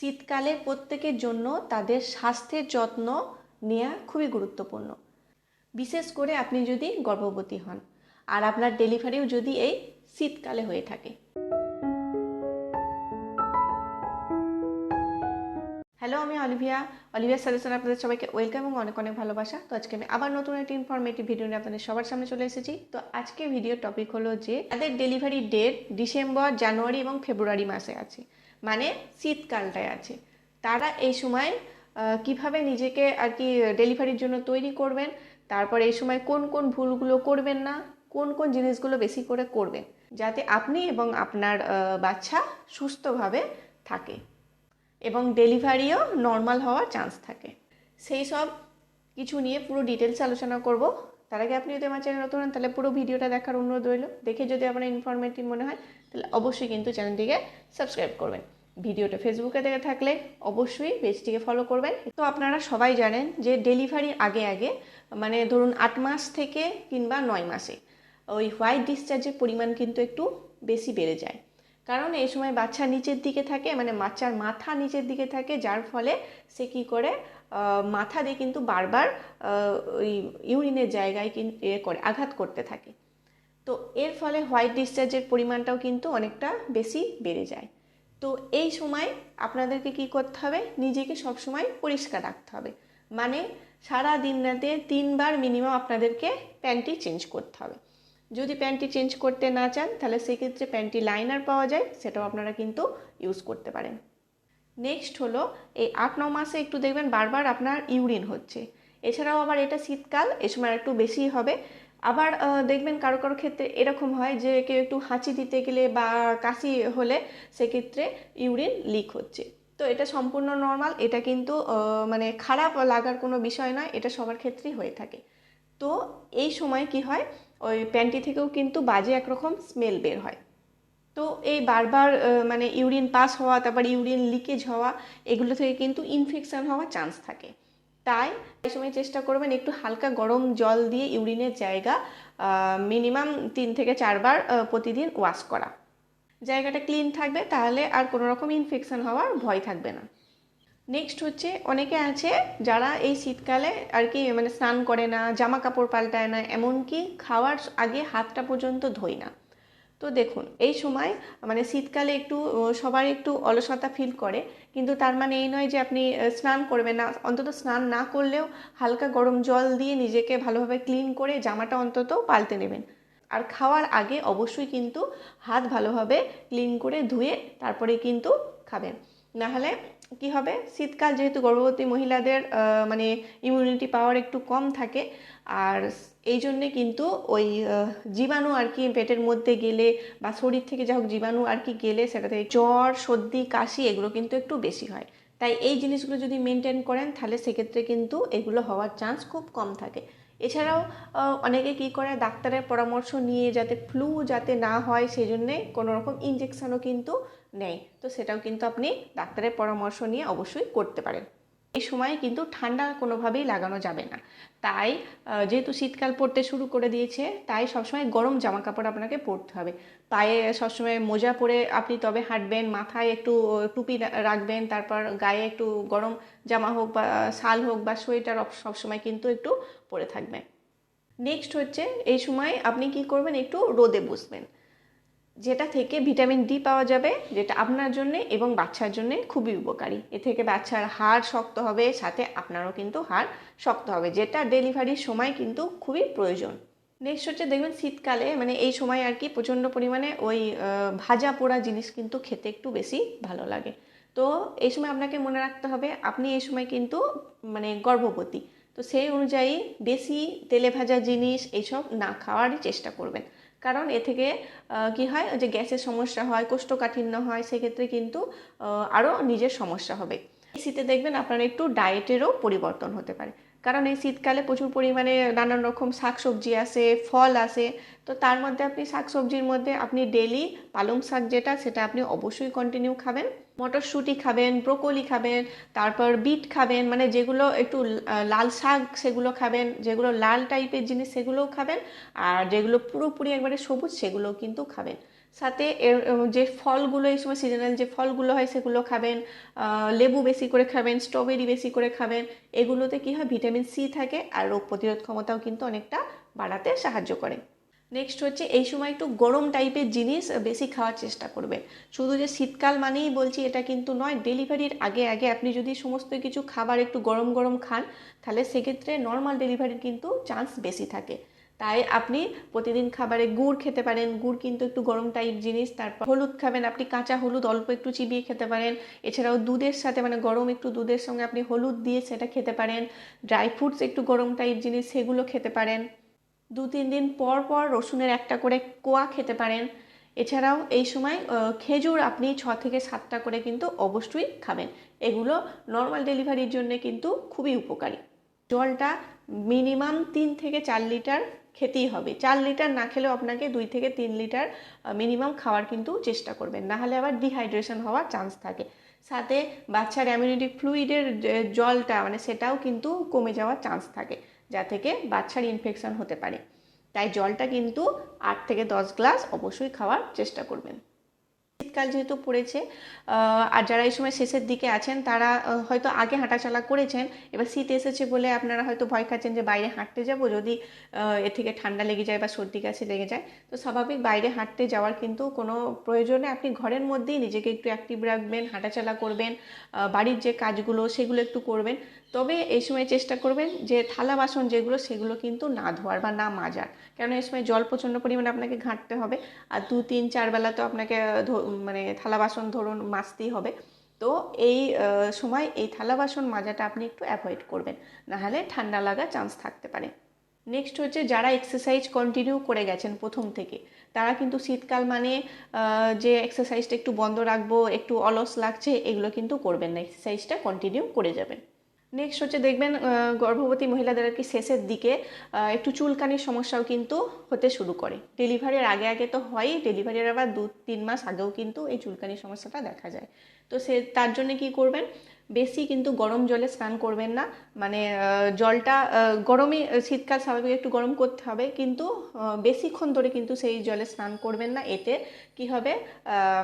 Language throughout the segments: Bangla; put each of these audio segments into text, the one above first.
শীতকালে প্রত্যেকের জন্য তাদের স্বাস্থ্যের যত্ন নেওয়া খুবই গুরুত্বপূর্ণ। বিশেষ করে আপনি যদি গর্ভবতী হন আর আপনার ডেলিভারিও যদি এই শীতকালে হয়ে থাকে। হ্যালো, আমি অলিভিয়া সাজেশন আপনাদের সবাইকে ওয়েলকাম এবং অনেক অনেক ভালোবাসা। তো আজকে আমি আবার নতুন একটি ইনফরমেটিভ ভিডিও নিয়ে আপনাদের সবার সামনে চলে এসেছি। তো আজকে ভিডিওর টপিক হলো যে তাদের ডেলিভারি ডেট ডিসেম্বর, জানুয়ারি এবং ফেব্রুয়ারি মাসে আছে, মানে শীতকালটায় আছে। তারা এই সময় কিভাবে নিজেকে আর কি ডেলিভারির জন্য তৈরি করবেন, তারপর এই সময় কোন কোন ভুলগুলো করবেন না, কোন কোন জিনিসগুলো বেশি করে করবেন যাতে আপনি এবং আপনার বাচ্চা সুস্থভাবে থাকে এবং ডেলিভারিও নর্মাল হওয়ার চান্স থাকে, সেই সব কিছু নিয়ে পুরো ডিটেলস আলোচনা করব। তার আগে আপনি যদি আমার চ্যানেল নতুন হন তাহলে পুরো ভিডিওটা দেখার অনুরোধ রইল। দেখে যদি আপনার ইনফরমেটিভ মনে হয় তাহলে অবশ্যই কিন্তু চ্যানেলটিকে সাবস্ক্রাইব করবেন। ভিডিওটা ফেসবুকে দেখে থাকলে অবশ্যই পেজটিকে ফলো করবেন। তো আপনারা সবাই জানেন যে ডেলিভারির আগে আগে মানে ধরুন 8 মাস থেকে কিংবা 9 মাসে ওই হোয়াইট ডিসচার্জের পরিমাণ কিন্তু একটু বেশি বেড়ে যায়। কারণ এই সময় বাচ্চা নিচের দিকে থাকে, মানে বাচ্চার মাথা নিচের দিকে থাকে, যার ফলে সে কী করে মাথা দিয়ে কিন্তু বারবার ওই ইউরিনের জায়গায় কিন্তু করে আঘাত করতে থাকে। তো এর ফলে হোয়াইট ডিসচার্জের পরিমাণটাও কিন্তু অনেকটা বেশি বেড়ে যায়। তো এই সময় আপনাদেরকে কি করতে হবে, নিজেকে সবসময় পরিষ্কার রাখতে হবে। মানে সারা দিন রাতে 3 বার মিনিমাম আপনাদেরকে প্যান্টি চেঞ্জ করতে হবে। যদি প্যান্টি চেঞ্জ করতে না চান তাহলে সেক্ষেত্রে প্যান্টি লাইনার পাওয়া যায়, সেটাও আপনারা কিন্তু ইউজ করতে পারেন। নেক্সট হলো এই 8-9 মাসে একটু দেখবেন বারবার আপনার ইউরিন হচ্ছে। এছাড়াও আবার এটা শীতকাল, এ সময় একটু বেশি হবে। আবার দেখবেন কারো কারো ক্ষেত্রে এরকম হয় যে কেউ একটু হাঁচি দিতে গেলে বা কাশি হলে সেক্ষেত্রে ইউরিন লিক হচ্ছে। তো এটা সম্পূর্ণ নর্মাল, এটা কিন্তু মানে খারাপ লাগার কোনো বিষয় নয়, এটা সবার ক্ষেত্রেই হয়ে থাকে। তো এই সময় কি হয়, ওই প্যান্টি থেকেও কিন্তু বাজে একরকম স্মেল বের হয়। তো এই বারবার মানে ইউরিন পাস হওয়া, তারপর ইউরিন লিকেজ হওয়া, এগুলো থেকে কিন্তু ইনফেকশান হওয়ার চান্স থাকে। তাই এই সময় চেষ্টা করবেন একটু হালকা গরম জল দিয়ে ইউরিনের জায়গা মিনিমাম 3 থেকে 4 বার প্রতিদিন ওয়াশ করা। জায়গাটা ক্লিন থাকবে, তাহলে আর কোনো রকম ইনফেকশান হওয়ার ভয় থাকবে না। নেক্সট হচ্ছে অনেকে আছে যারা এই শীতকালে আর কি মানে স্নান করে না, জামা কাপড় পাল্টায় না, এমনকি খাওয়ার আগে হাতটা পর্যন্ত ধোয় না। তো দেখুন এই সময় মানে শীতকালে একটু সবাই একটু অলসতা ফিল করে, কিন্তু তার মানে এই নয় যে আপনি স্নান করবেন না। অন্তত স্নান না করলেও হালকা গরম জল দিয়ে নিজেকে ভালোভাবে ক্লিন করে জামাটা অন্তত পাল্টে নেবেন। আর খাওয়ার আগে অবশ্যই কিন্তু হাত ভালোভাবে ক্লিন করে ধুয়ে তারপরে কিন্তু খাবেন। নাহলে কি হবে, শীতকাল যেহেতু গর্ভবতী মহিলাদের মানে ইমিউনিটি পাওয়ার একটু কম থাকে, আর এই জন্যে কিন্তু ওই জীবাণু আর কি পেটের মধ্যে গেলে বা শরীর থেকে যা হোক জীবাণু আর কি গেলে সেটা থেকে জ্বর, সর্দি, কাশি এগুলো কিন্তু একটু বেশি হয়। তাই এই জিনিসগুলো যদি মেনটেন করেন তাহলে সেক্ষেত্রে কিন্তু এগুলো হওয়ার চান্স খুব কম থাকে। এছাড়াও অনেকে কি করে ডাক্তারের পরামর্শ নিয়ে যাতে ফ্লু যাতে না হয় সেই জন্যে কোনো রকম ইনজেকশানও কিন্তু নেয়। তো সেটাও কিন্তু আপনি ডাক্তারের পরামর্শ নিয়ে অবশ্যই করতে পারেন। এই সময় কিন্তু ঠান্ডা কোনোভাবেই লাগানো যাবে না। তাই যেহেতু শীতকাল পড়তে শুরু করে দিয়েছে, তাই সবসময় গরম জামা কাপড় আপনাকে পরতে হবে। পায়ে সবসময় মোজা পরে আপনি তবে হাঁটবেন, মাথায় একটু টুপি রাখবেন, তারপর গায়ে একটু গরম জামা হোক বা শাল হোক বা সোয়েটার সবসময় কিন্তু একটু পরে থাকবেন। নেক্সট হচ্ছে এই সময় আপনি কি করবেন, একটু রোদে বসবেন, যেটা থেকে ভিটামিন ডি পাওয়া যাবে, যেটা আপনার জন্যে এবং বাচ্চার জন্যে খুবই উপকারী। এ থেকে বাচ্চার হাড় শক্ত হবে, সাথে আপনারও কিন্তু হাড় শক্ত হবে, যেটা ডেলিভারির সময় কিন্তু খুবই প্রয়োজন। নেক্সট হচ্ছে দেখবেন শীতকালে মানে এই সময় আর কি প্রচণ্ড পরিমাণে ওই ভাজা পোড়া জিনিস কিন্তু খেতে একটু বেশি ভালো লাগে। তো এই সময় আপনাকে মনে রাখতে হবে আপনি এই সময় কিন্তু মানে গর্ভবতী, তো সেই অনুযায়ী বেশি তেলে ভাজা জিনিস এইসব না খাওয়ারই চেষ্টা করবেন। কারণ এ থেকে কি হয় যে গ্যাসের সমস্যা হয়, কোষ্ঠকাঠিন্য হয়, সেক্ষেত্রে কিন্তু আরও নিজের সমস্যা হবে। এই শীতে দেখবেন আপনার একটু ডায়েটেরও পরিবর্তন হতে পারে, কারণ এই শীতকালে প্রচুর পরিমাণে নানান রকম শাকসবজি আসে, ফল আসে। তো তার মধ্যে আপনি শাকসবজির মধ্যে আপনি ডেলি পালং শাক যেটা, সেটা আপনি অবশ্যই কন্টিনিউ খাবেন। মটরশুঁটি খাবেন, ব্রোকলি খাবেন, তারপর বিট খাবেন, মানে যেগুলো একটু লাল শাক সেগুলো খাবেন, যেগুলো লাল টাইপের জিনিস সেগুলোও খাবেন, আর যেগুলো পুরোপুরি একবারে সবুজ সেগুলোও কিন্তু খাবেন। সাথে এর যে ফলগুলো এই সময় সিজনাল যে ফলগুলো হয় সেগুলো খাবেন, লেবু বেশি করে খাবেন, স্ট্রবেরি বেশি করে খাবেন। এগুলোতে কি হয়, ভিটামিন সি থাকে আর রোগ প্রতিরোধ ক্ষমতাও কিন্তু অনেকটা বাড়াতে সাহায্য করে। নেক্সট হচ্ছে এই সময় একটু গরম টাইপের জিনিস বেশি খাওয়ার চেষ্টা করবেন। শুধু যে শীতকাল মানেই বলছি এটা কিন্তু নয়, ডেলিভারির আগে আগে আপনি যদি সমস্ত কিছু খাবার একটু গরম গরম খান তাহলে সেক্ষেত্রে নর্মাল ডেলিভারির কিন্তু চান্স বেশি থাকে। তাই আপনি প্রতিদিন খাবারে গুড় খেতে পারেন, গুড় কিন্তু একটু গরম টাইপ জিনিস। তারপর হলুদ খাবেন, আপনি কাঁচা হলুদ অল্প একটু চিবিয়ে খেতে পারেন। এছাড়াও দুধের সাথে মানে গরম একটু দুধের সঙ্গে আপনি হলুদ দিয়ে সেটা খেতে পারেন। ড্রাই ফ্রুটস একটু গরম টাইপ জিনিস সেগুলো খেতে পারেন। 2-3 দিন পর পর রসুনের একটা করে কোয়া খেতে পারেন। এছাড়াও এই সময় খেজুর আপনি 6 থেকে 7টা করে কিন্তু অবশ্যই খাবেন। এগুলো নর্মাল ডেলিভারির জন্য কিন্তু খুবই উপকারী। জলটা মিনিমাম 3 থেকে 4 লিটার খেতেই হবে। 4 লিটার না খেলেও আপনাকে 2 থেকে 3 লিটার মিনিমাম খাওয়ার কিন্তু চেষ্টা করবেন, না হলে আবার ডিহাইড্রেশন হওয়ার চান্স থাকে। সাথে বাচ্চার অ্যামিউনিটি ফ্লুইডের জলটা মানে সেটাও কিন্তু কমে যাওয়ার চান্স থাকে, যা থেকে বাচ্চার ইনফেকশন হতে পারে। তাই জলটা কিন্তু 8 থেকে 10 গ্লাস অবশ্যই খাওয়ার চেষ্টা করবেন। শীতকাল যেহেতু পড়েছে আর যারা এই সময় শেষের দিকে আছেন তারা হয়তো আগে হাঁটাচলা করেছেন, এবার শীত এসেছে বলে আপনারা হয়তো ভয় খাচ্ছেন যে বাইরে হাঁটতে যাব যদি এর থেকে ঠান্ডা লেগে যায় বা সর্দি কাশি লেগে যায়। তো স্বাভাবিক বাইরে হাঁটতে যাওয়ার কিন্তু কোনো প্রয়োজনে আপনি ঘরের মধ্যেই নিজেকে একটু অ্যাক্টিভ রাখবেন, হাঁটাচলা করবেন, বাড়ির যে কাজগুলো সেগুলো একটু করবেন। তবে এই সময় চেষ্টা করবেন যে থালা বাসন যেগুলো সেগুলো কিন্তু না ধোয়ার বা না মাজার, কেন এই সময় জল প্রচণ্ড পরিমাণে আপনাকে ঘাঁটতে হবে। আর 2-3-4 বেলা তো আপনাকে মানে থালা বাসন ধরুন মাজতেই হবে। তো এই সময় এই থালা বাসন মাজাটা আপনি একটু অ্যাভয়েড করবেন, নাহলে ঠান্ডা লাগার চান্স থাকতে পারে। নেক্সট হচ্ছে যারা এক্সারসাইজ কন্টিনিউ করে গেছেন প্রথম থেকে, তারা কিন্তু শীতকাল মানে যে এক্সারসাইজটা একটু বন্ধ রাখবো, একটু অলস লাগছে, এগুলো কিন্তু করবেন না, এক্সারসাইজটা কন্টিনিউ করে যাবেন। নেক্সট হচ্ছে দেখবেন গর্ভবতী মহিলাদের আর কি শেষের দিকে একটু চুলকানির সমস্যাও কিন্তু হতে শুরু করে। ডেলিভারির আগে আগে তো হয়ই, ডেলিভারির আবার 2-3 মাস আগেও কিন্তু এই চুলকানির সমস্যাটা দেখা যায়। তো তার জন্য কি করবেন, বেশি কিন্তু গরম জলে স্নান করবেন না। মানে জলটা গরমই, শীতকাল স্বাভাবিক একটু গরম করতে হবে, কিন্তু বেশিক্ষণ ধরে কিন্তু সেই জলে স্নান করবেন না। এতে কি হবে,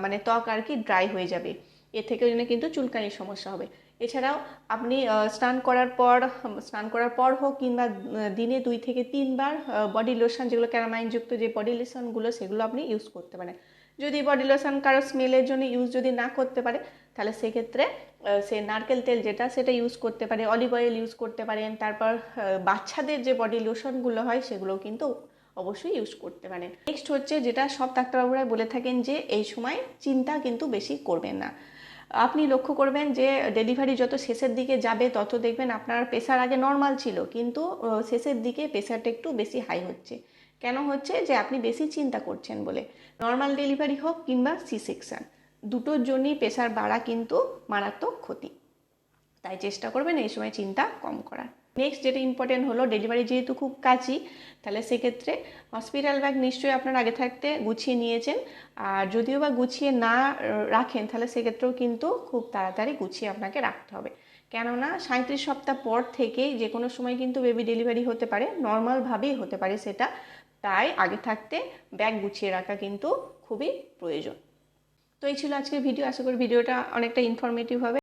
মানে ত্বক আর কি ড্রাই হয়ে যাবে, এ থেকে জন্য কিন্তু চুলকানির সমস্যা হবে। এছাড়াও আপনি স্নান করার পর হোক কিংবা দিনে 2 থেকে 3 বার বডি লোশন, যেগুলো ক্যারামাইনযুক্ত যে বডি লোশনগুলো সেগুলো আপনি ইউজ করতে পারেন। যদি বডি লোশন কারো স্মেলের জন্য ইউজ যদি না করতে পারে তাহলে সেক্ষেত্রে সে নারকেল তেল যেটা সেটা ইউজ করতে পারে, অলিভ অয়েল ইউজ করতে পারেন। তারপর বাচ্চাদের যে বডি লোশনগুলো হয় সেগুলো কিন্তু অবশ্যই ইউজ করতে পারেন। নেক্সট হচ্ছে যেটা সব ডাক্তারবাবুরা বলে থাকেন যে এই সময় চিন্তা কিন্তু বেশি করবেন না। আপনি লক্ষ্য করবেন যে ডেলিভারি যত শেষের দিকে যাবে তত দেখবেন আপনার প্রেশার আগে নর্মাল ছিল, কিন্তু শেষের দিকে প্রেশারটা একটু বেশি হাই হচ্ছে। কেন হচ্ছে, যে আপনি বেশি চিন্তা করছেন বলে। নর্মাল ডেলিভারি হোক কিংবা সি সেকশন, দুটোর জন্যই প্রেশার বাড়া কিন্তু মারাত্মক ক্ষতি। তাই চেষ্টা করবেন এই সময় চিন্তা কম করার। নেক্সট যেটা ইম্পর্টেন্ট হলো, ডেলিভারি যেহেতু খুব কাছে, তাহলে সেক্ষেত্রে হসপিটাল ব্যাগ নিশ্চয়ই আপনার আগে থাকতে গুছিয়ে নিয়েছেন। আর যদিও বা গুছিয়ে না রাখেন তাহলে সেক্ষেত্রেও কিন্তু খুব তাড়াতাড়ি গুছিয়ে আপনাকে রাখতে হবে। কেননা 37 সপ্তাহ পর থেকেই যে কোনো সময় কিন্তু বেবি ডেলিভারি হতে পারে, নর্মালভাবেই হতে পারে সেটা। তাই আগে থাকতে ব্যাগ গুছিয়ে রাখা কিন্তু খুবই প্রয়োজন। তো এই ছিল আজকের ভিডিও, আশা করি ভিডিওটা অনেকটা ইনফরমেটিভ হবে।